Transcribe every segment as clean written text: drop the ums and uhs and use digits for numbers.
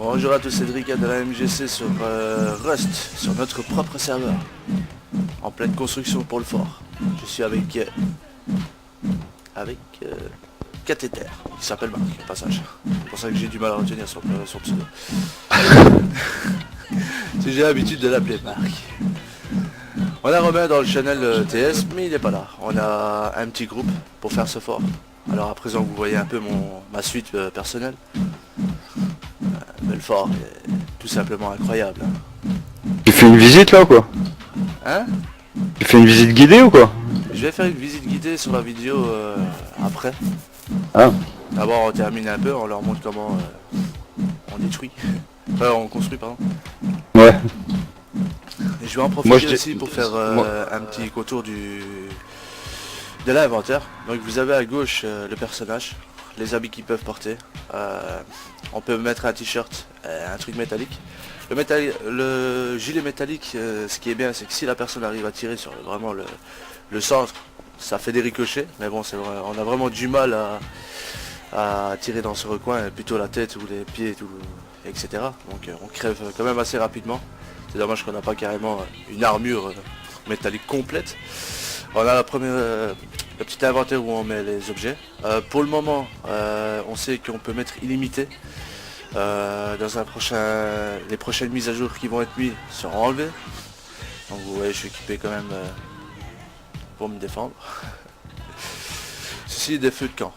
Bonjour à tous, Cédric de la MGC sur Rust, sur notre propre serveur, en pleine construction pour le fort. Je suis avec Cathéter, qui s'appelle Marc, au passage. C'est pour ça que j'ai du mal à retenir son pseudo. Si j'ai l'habitude de l'appeler Marc. On a Romain dans le channel TS, mais il n'est pas là. On a un petit groupe pour faire ce fort. Alors à présent vous voyez un peu ma suite personnelle. Mais le fort est tout simplement incroyable. Tu fais une visite là ou quoi? Hein? Tu fais une visite guidée ou quoi? Je vais faire une visite guidée sur la vidéo après. Ah. D'abord on termine un peu, on leur montre comment on détruit. Enfin on construit pardon. Ouais. Et je vais en profiter aussi pour faire un petit contour de l'inventaire. Donc vous avez à gauche le personnage, les habits qu'ils peuvent porter. On peut mettre un t-shirt, un truc métallique. Le gilet métallique, ce qui est bien, c'est que si la personne arrive à tirer sur vraiment le centre, ça fait des ricochets. Mais bon, c'est vrai, on a vraiment du mal à tirer dans ce recoin, plutôt la tête ou les pieds, etc. Donc on crève quand même assez rapidement. C'est dommage qu'on n'a pas carrément une armure métallique complète. On a le petit inventaire où on met les objets. Pour le moment, on sait qu'on peut mettre illimité. Dans les prochaines mises à jour qui vont être mises seront enlevées. Donc vous voyez, je suis équipé quand même pour me défendre. Ceci des feux de camp.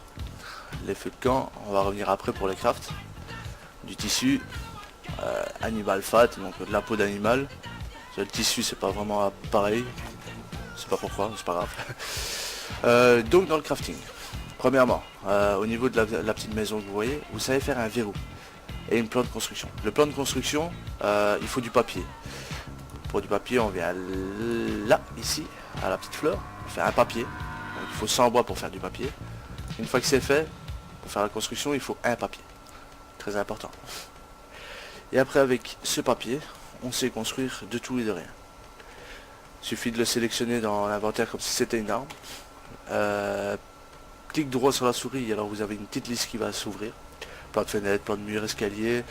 Les feux de camp, on va revenir après pour les crafts. Du tissu, animal fat, donc de la peau d'animal. Le tissu c'est pas vraiment pareil. Je sais pas pourquoi, c'est pas grave. Donc dans le crafting, premièrement, au niveau de la petite maison que vous voyez, vous savez faire un verrou et une plan de construction. Le plan de construction, il faut du papier. Pour du papier, on vient là, ici, à la petite fleur, on fait un papier. Donc il faut 100 bois pour faire du papier. Une fois que c'est fait, pour faire la construction, il faut un papier. Très important. Et après, avec ce papier, on sait construire de tout et de rien. Il suffit de le sélectionner dans l'inventaire comme si c'était une arme. Clic droit sur la souris, alors vous avez une petite liste qui va s'ouvrir. Plan de fenêtre, plan de mur, escalier,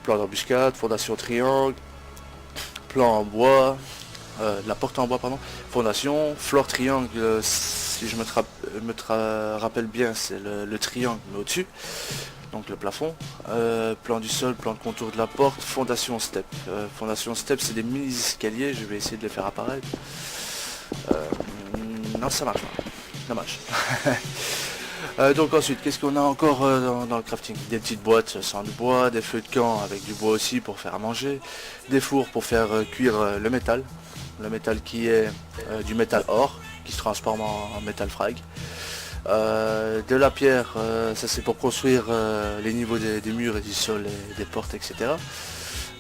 plan d'embuscade, fondation triangle, plan en bois, la porte en bois pardon, fondation, floor triangle, si je me rappelle bien c'est le triangle mais au-dessus, donc le plafond, plan du sol, plan de contour de la porte, fondation step. Fondation step c'est des mini escaliers, je vais essayer de les faire apparaître. Non ça marche pas, dommage. Donc ensuite, qu'est-ce qu'on a encore dans le crafting? Des petites boîtes sans du bois, des feux de camp avec du bois aussi pour faire à manger, des fours pour faire cuire le métal qui est du métal or, qui se transforme en métal frag. De la pierre, ça c'est pour construire les niveaux des murs et du sol et des portes, etc.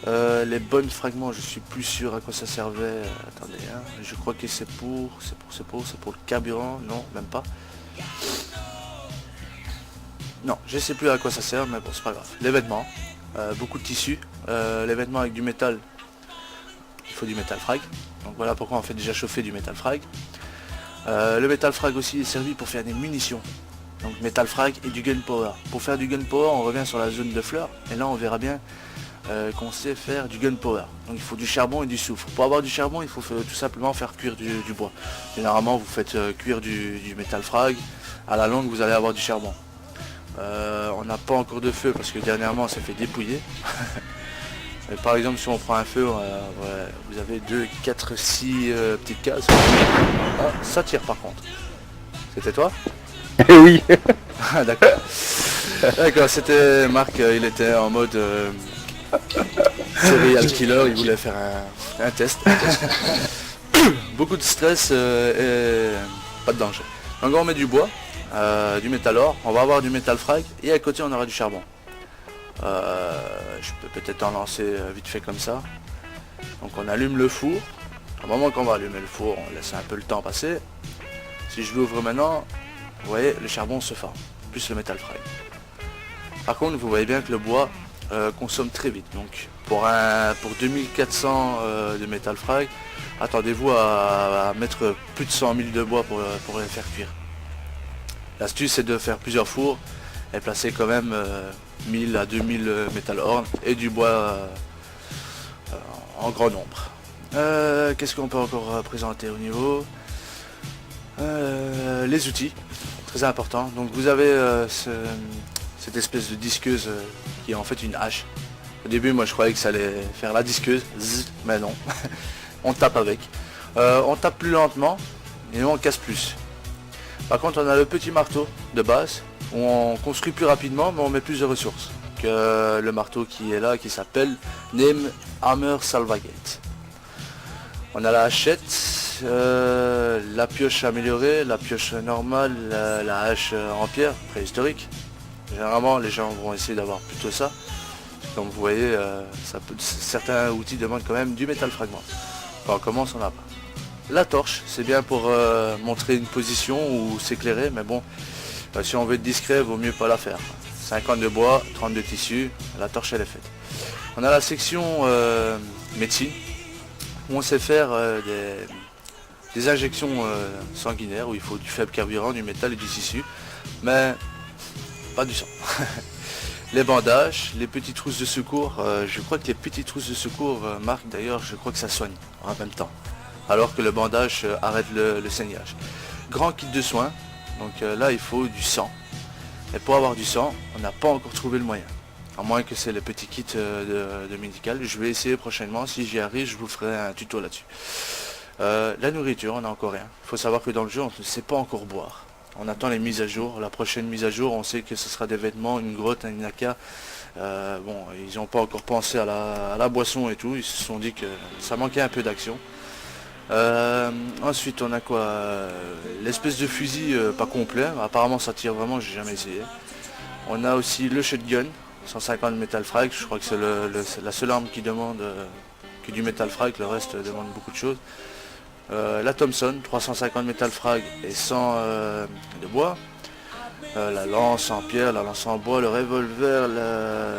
Les bonnes fragments, je suis plus sûr à quoi ça servait. Attendez, hein, je crois que c'est pour le carburant, non, même pas. Non, je sais plus à quoi ça sert, mais bon, c'est pas grave. Les vêtements, beaucoup de tissus, les vêtements avec du métal, il faut du métal frag. Donc voilà pourquoi on fait déjà chauffer du métal frag. Le métal frag aussi est servi pour faire des munitions. Donc métal frag et du gunpowder. Pour faire du gunpowder, on revient sur la zone de fleurs, et là on verra bien qu'on sait faire du gunpowder. Donc il faut du charbon et du soufre. Pour avoir du charbon, il faut tout simplement faire cuire du bois. Généralement, vous faites cuire du métal frag. À la longue, vous allez avoir du charbon. On n'a pas encore de feu parce que dernièrement, ça fait dépouiller. Et par exemple, si on prend un feu, vous avez 2, 4, 6 petites cases. Ah, ça tire par contre. C'était toi? Eh oui. Ah, d'accord. D'accord, c'était Marc, il était en mode serial killer, il voulait faire un test. Beaucoup de stress et pas de danger. Donc on met du bois, du métal or, on va avoir du métal frag et à côté on aura du charbon. Je peux peut-être en lancer vite fait comme ça. Donc on allume le four. Au moment qu'on va allumer le four, on laisse un peu le temps passer. Si je l'ouvre maintenant, vous voyez le charbon se forme, plus le métal frag. Par contre vous voyez bien que le bois consomme très vite. Donc pour 2400 de métal frag, attendez-vous à mettre plus de 100 000 de bois pour les faire cuire. L'astuce c'est de faire plusieurs fours et placer quand même 1000 à 2000 métal horn et du bois en grand nombre. Qu'est-ce qu'on peut encore présenter au niveau les outils, très important. Donc vous avez cette espèce de disqueuse qui est en fait une hache. Au début moi je croyais que ça allait faire la disqueuse, mais non. On tape avec. On tape plus lentement et on casse plus. Par contre on a le petit marteau de base où on construit plus rapidement mais on met plus de ressources que le marteau qui est là qui s'appelle Name Hammer Salvagate. On a la hachette, la pioche améliorée, la pioche normale, la hache en pierre préhistorique. Généralement les gens vont essayer d'avoir plutôt ça. Comme vous voyez, certains outils demandent quand même du métal fragment. Quand on commence, on n'a pas. La torche, c'est bien pour montrer une position ou s'éclairer, mais bon, si on veut être discret, vaut mieux pas la faire. 50 de bois, 30 de tissu, la torche elle est faite. On a la section médecine, où on sait faire des injections sanguinaires, où il faut du faible carburant, du métal et du tissu, mais pas du sang. Les bandages, les petites trousses de secours, je crois que les petites trousses de secours, Marc d'ailleurs, je crois que ça soigne en même temps. Alors que le bandage arrête le saignage. Grand kit de soins, donc là il faut du sang. Et pour avoir du sang, on n'a pas encore trouvé le moyen. À moins que c'est le petit kit de médical. Je vais essayer prochainement, si j'y arrive, je vous ferai un tuto là-dessus. La nourriture, on n'a encore rien. Il faut savoir que dans le jeu, on ne sait pas encore boire. On attend les mises à jour. La prochaine mise à jour, on sait que ce sera des vêtements, une grotte, un naka. Bon, ils n'ont pas encore pensé à la boisson et tout. Ils se sont dit que ça manquait un peu d'action. Ensuite, on a quoi l'espèce de fusil pas complet. Apparemment, ça tire vraiment. J'ai jamais essayé. On a aussi le shotgun, 150 metal frag. Je crois que c'est la seule arme qui demande que du metal frag. Le reste demande beaucoup de choses. La Thompson, 350 metal frag et 100 de bois. La lance en pierre, la lance en bois, le revolver,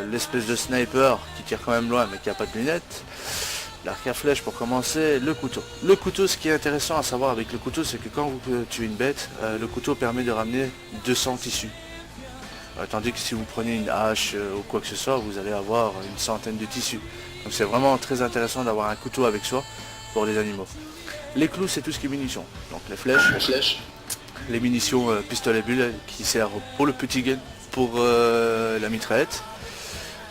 l'espèce de sniper qui tire quand même loin mais qui n'a pas de lunettes. L'arc à flèche pour commencer, le couteau. Le couteau, ce qui est intéressant à savoir avec le couteau, c'est que quand vous tuez une bête, le couteau permet de ramener 200 tissus. Tandis que si vous prenez une hache ou quoi que ce soit, vous allez avoir une centaine de tissus. Donc c'est vraiment très intéressant d'avoir un couteau avec soi pour les animaux. Les clous, c'est tout ce qui est munitions. Donc les flèches, les munitions pistolet bulle qui servent pour le petit gun, pour la mitraillette.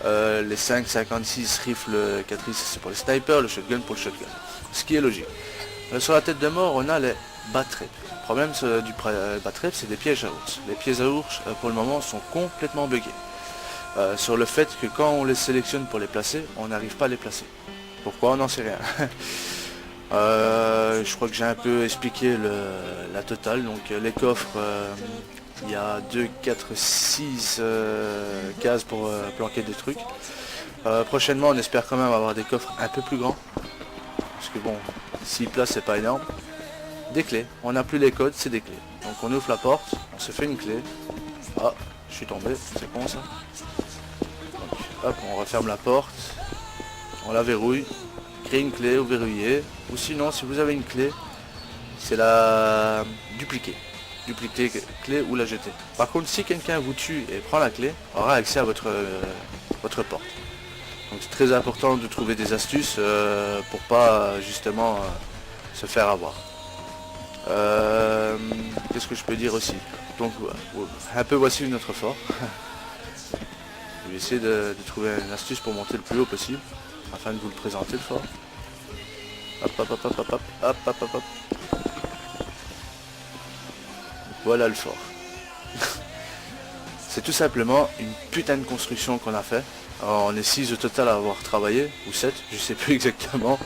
Les 5,56 rifles 4 c'est pour les snipers, le shotgun pour le shotgun. Ce qui est logique. Sur la tête de mort, on a les bat-traps. Le problème du bat-trap, c'est des pièges à ours. Les pièges à ours, pour le moment, sont complètement buggés. Sur le fait que quand on les sélectionne pour les placer, on n'arrive pas à les placer. Pourquoi? On n'en sait rien. Je crois que j'ai un peu expliqué la totale. Donc les coffres, il y a 2, 4, 6 cases pour planquer des trucs. Prochainement on espère quand même avoir des coffres un peu plus grands. Parce que bon, 6 places c'est pas énorme. Des clés, on n'a plus les codes, c'est des clés. Donc on ouvre la porte, on se fait une clé. Ah, je suis tombé, c'est con ça. Donc, hop, on referme la porte, on la verrouille, crée une clé ou verrouiller. Ou sinon si vous avez une clé, c'est la dupliquer clé ou la jeter. Par contre si quelqu'un vous tue et prend la clé, aura accès à votre porte. Donc c'est très important de trouver des astuces pour pas justement se faire avoir. Qu'est-ce que je peux dire aussi? Donc un peu voici notre fort. Je vais essayer de trouver une astuce pour monter le plus haut possible afin de vous le présenter le fort. Hop hop hop hop hop hop hop hop hop hop. Voilà le fort. C'est tout simplement une putain de construction qu'on a fait. Alors, on est 6 au total à avoir travaillé, ou 7, je sais plus exactement.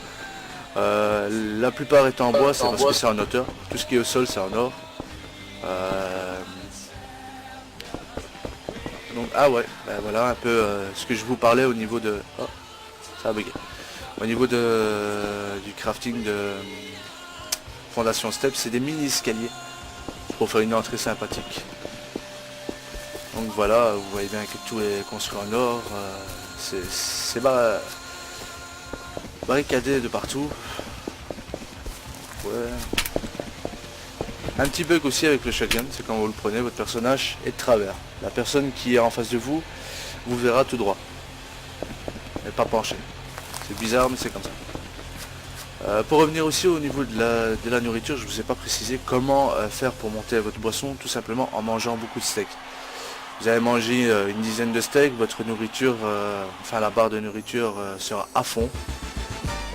La plupart étant en bois, c'est parce que c'est en hauteur. Tout ce qui est au sol, c'est en or. Donc, ah ouais, ben voilà un peu ce que je vous parlais au niveau de... Oh, ça a bugué. Au niveau du crafting de Fondation Step, c'est des mini escaliers pour faire une entrée sympathique. Donc voilà, vous voyez bien que tout est construit en or, c'est barricadé de partout. Ouais. Un petit bug aussi avec le shotgun, c'est quand vous le prenez, votre personnage est de travers. La personne qui est en face de vous vous verra tout droit. Et pas penché. C'est bizarre mais c'est comme ça. Pour revenir aussi au niveau de la nourriture, je ne vous ai pas précisé comment faire pour monter votre boisson, tout simplement en mangeant beaucoup de steaks. Vous allez manger une dizaine de steaks, votre nourriture, enfin la barre de nourriture sera à fond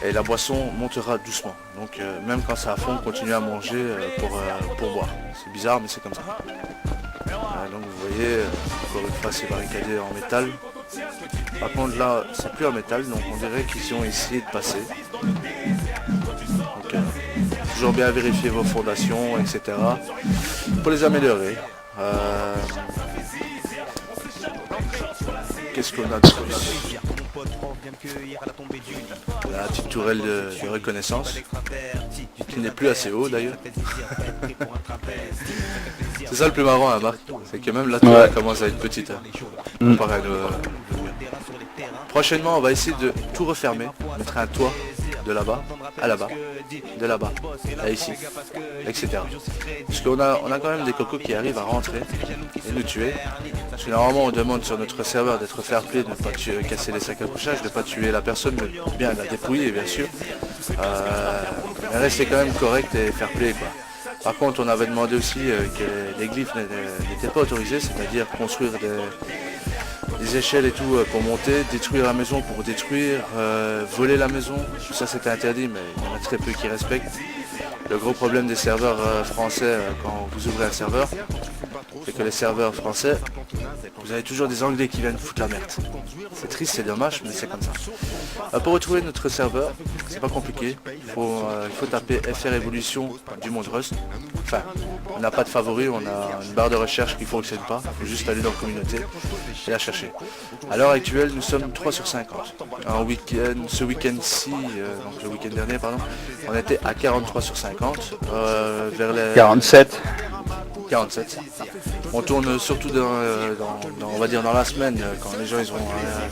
et la boisson montera doucement. Donc même quand c'est à fond, continuez à manger pour boire. C'est bizarre mais c'est comme ça. Donc vous voyez, encore une fois c'est barricadé en métal. Par contre là c'est plus en métal, donc on dirait qu'ils ont essayé de passer. Donc, toujours bien vérifier vos fondations, etc. pour les améliorer. Qu'est-ce qu'on a de plus? La petite tourelle de reconnaissance, qui n'est plus assez haut d'ailleurs. C'est ça le plus marrant à Marc, c'est que même la tourelle commence à être petite. Comparé à nos... Prochainement on va essayer de tout refermer, mettre un toit de là-bas, à là-bas, de là-bas, à ici, etc. Parce qu'on a quand même des cocos qui arrivent à rentrer et nous tuer. Parce que normalement on demande sur notre serveur d'être fair play, de ne pas casser les sacs à couchage, de ne pas tuer la personne, mais bien la dépouiller bien sûr. Mais rester quand même correct et fair play quoi. Par contre on avait demandé aussi que les glyphes n'étaient pas autorisés, c'est-à-dire construire des échelles et tout pour monter, détruire la maison pour détruire, voler la maison, tout ça c'était interdit mais il y en a très peu qui respectent. Le gros problème des serveurs français quand vous ouvrez un serveur, c'est que les serveurs français, vous avez toujours des Anglais qui viennent foutre la merde. C'est triste, c'est dommage, mais c'est comme ça. Pour retrouver notre serveur, c'est pas compliqué. Il faut taper FR Evolution du monde Rust. Enfin, on n'a pas de favoris, on a une barre de recherche qui ne fonctionne pas. Il faut juste aller dans la communauté et la chercher. À l'heure actuelle, nous sommes 3 sur 50. Ce week-end-ci, donc le week-end dernier, pardon, on était à 43 sur 50. Vers les 47. 47. On tourne surtout on va dire dans la semaine, quand les gens ils ont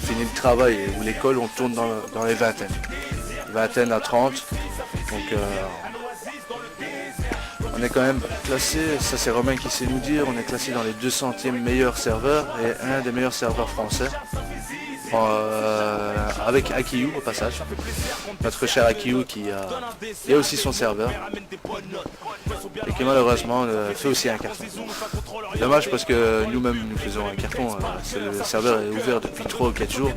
fini le travail ou l'école, on tourne dans les vingtaines. Vingtaine à 30. Donc on est quand même classé, ça c'est Romain qui sait nous dire, on est classé dans les 200e meilleurs serveurs et un des meilleurs serveurs français. Avec Akiyu au passage, notre cher Akiyu qui a aussi son serveur et qui malheureusement fait aussi un carton. Dommage parce que nous-mêmes nous faisons un carton, le serveur est ouvert depuis 3 ou 4 jours,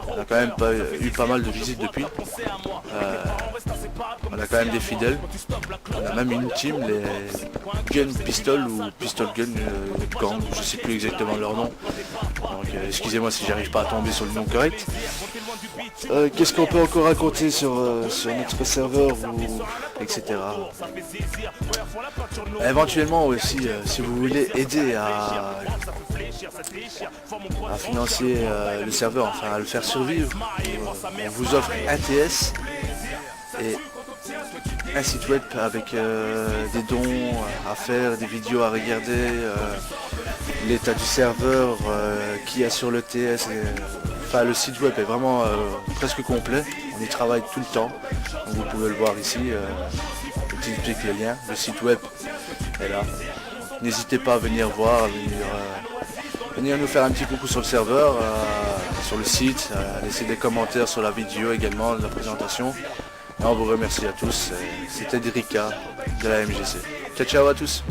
on a quand même eu pas mal de visites depuis, on a quand même des fidèles, on a même une team, les Gun Pistol ou Pistol Gun Gang, je sais plus exactement leur nom. Donc excusez-moi si j'arrive pas à tomber sur le nom correct. Qu'est-ce qu'on peut encore raconter sur notre serveur etc. Éventuellement aussi si vous voulez aider à financer le serveur, enfin à le faire survivre, on vous offre un TS et un site web avec des dons à faire, des vidéos à regarder, l'état du serveur, qui a sur le TS, enfin le site web est vraiment presque complet, on y travaille tout le temps, donc vous pouvez le voir ici, je vous explique le lien, le site web est là, n'hésitez pas à venir voir, venir nous faire un petit coucou sur le serveur, sur le site, laisser des commentaires sur la vidéo également, de la présentation. Et on vous remercie à tous, c'était Drika de la MGC. Ciao ciao à tous.